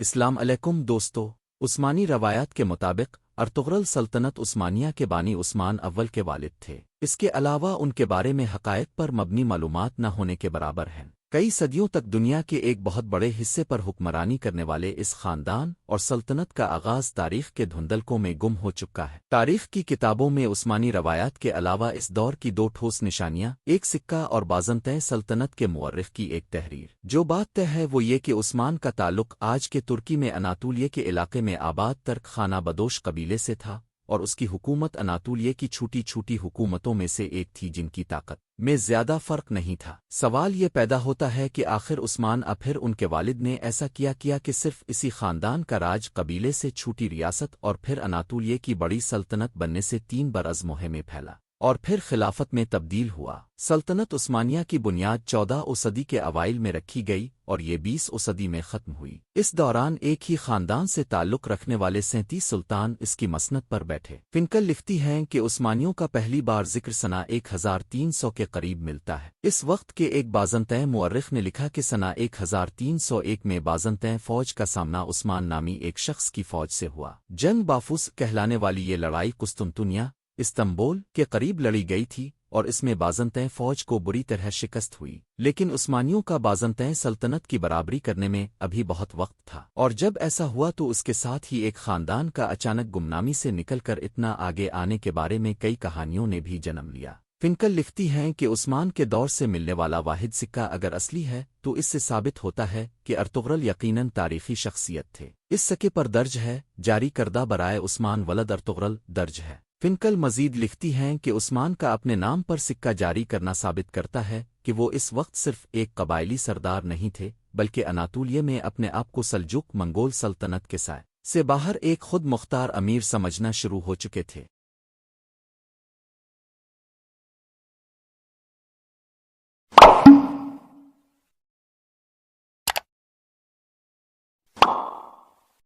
السلام علیکم دوستو، عثمانی روایات کے مطابق ارطغرل سلطنت عثمانیہ کے بانی عثمان اول کے والد تھے۔ اس کے علاوہ ان کے بارے میں حقائق پر مبنی معلومات نہ ہونے کے برابر ہیں۔ کئی صدیوں تک دنیا کے ایک بہت بڑے حصے پر حکمرانی کرنے والے اس خاندان اور سلطنت کا آغاز تاریخ کے دھندلکوں میں گم ہو چکا ہے۔ تاریخ کی کتابوں میں عثمانی روایات کے علاوہ اس دور کی دو ٹھوس نشانیاں، ایک سکہ اور بازنطین سلطنت کے مورخ کی ایک تحریر۔ جو بات طے ہے وہ یہ کہ عثمان کا تعلق آج کے ترکی میں اناطولیہ کے علاقے میں آباد ترک خانہ بدوش قبیلے سے تھا، اور اس کی حکومت اناطولیہ کی چھوٹی چھوٹی حکومتوں میں سے ایک تھی جن کی طاقت میں زیادہ فرق نہیں تھا۔ سوال یہ پیدا ہوتا ہے کہ آخر عثمان پھر ان کے والد نے ایسا کیا کہ صرف اسی خاندان کا راج قبیلے سے چھوٹی ریاست اور پھر اناطولیہ کی بڑی سلطنت بننے سے 3 برس میں پھیلا اور پھر خلافت میں تبدیل ہوا۔ سلطنت عثمانیہ کی بنیاد 14 صدی کے اوائل میں رکھی گئی اور یہ 20 صدی میں ختم ہوئی۔ اس دوران ایک ہی خاندان سے تعلق رکھنے والے 37 سلطان اس کی مسند پر بیٹھے۔ فنکل لکھتی ہیں کہ عثمانیوں کا پہلی بار ذکر سنہ 1300 کے قریب ملتا ہے۔ اس وقت کے ایک بازنطین مورخ نے لکھا کہ سنہ 1301 میں بازنطین فوج کا سامنا عثمان نامی ایک شخص کی فوج سے ہوا۔ جنگ بافوس کہلانے والی یہ لڑائی قسطنطنیہ استنبول کے قریب لڑی گئی تھی اور اس میں بازنطین فوج کو بری طرح شکست ہوئی، لیکن عثمانیوں کا بازنطین سلطنت کی برابری کرنے میں ابھی بہت وقت تھا، اور جب ایسا ہوا تو اس کے ساتھ ہی ایک خاندان کا اچانک گمنامی سے نکل کر اتنا آگے آنے کے بارے میں کئی کہانیوں نے بھی جنم لیا۔ فنکل لکھتی ہیں کہ عثمان کے دور سے ملنے والا واحد سکہ اگر اصلی ہے تو اس سے ثابت ہوتا ہے کہ ارطغرل یقیناً تاریخی شخصیت تھے۔ اس سکے پر درج ہے جاری کردہ برائے عثمان ولد ارطغرل درج ہے۔ فنکل مزید لکھتی ہیں کہ عثمان کا اپنے نام پر سکہ جاری کرنا ثابت کرتا ہے کہ وہ اس وقت صرف ایک قبائلی سردار نہیں تھے بلکہ اناطولیہ میں اپنے آپ کو سلجوق منگول سلطنت کے سائے سے باہر ایک خود مختار امیر سمجھنا شروع ہو چکے تھے۔